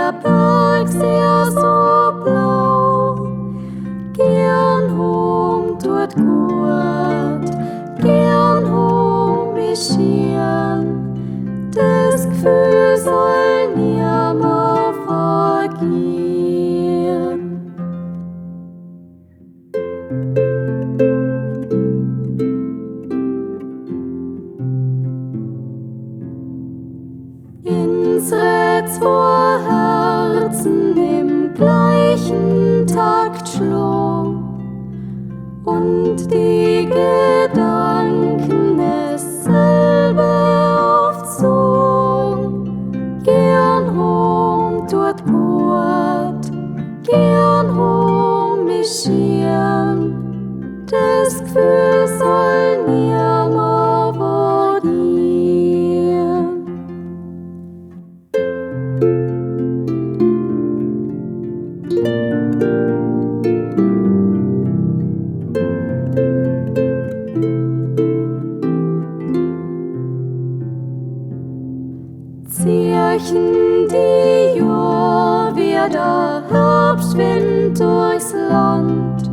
der Berg sehr so blau. Gern hom tut gut, gern hom mischieren, das Gefühl soll nimmer vergehen. Unsere zwei Herzen im gleichen Takt schlug und die Gedanken dasselbe aufzogen. Gern hom tut gut, gern hom mischieren, das Gefühl soll nimmer vergehen. Ziechen die Jahr wie der Herbstwind durchs Land,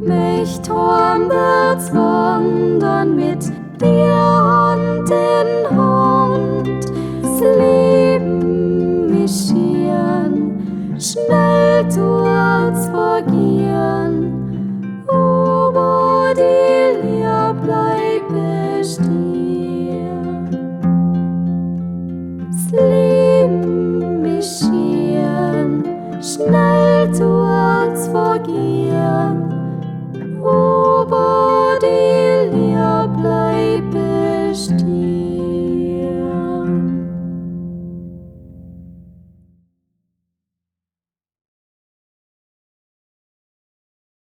möcht heimwärts wandern mit dir Hand in Hand, das Leben mischieren, schnell tut's vergehen, aber die Liebe bleibt bestehen. Das Leben mischieren, schnell tut's vergehen, aber die Liebe bleibt bestehen.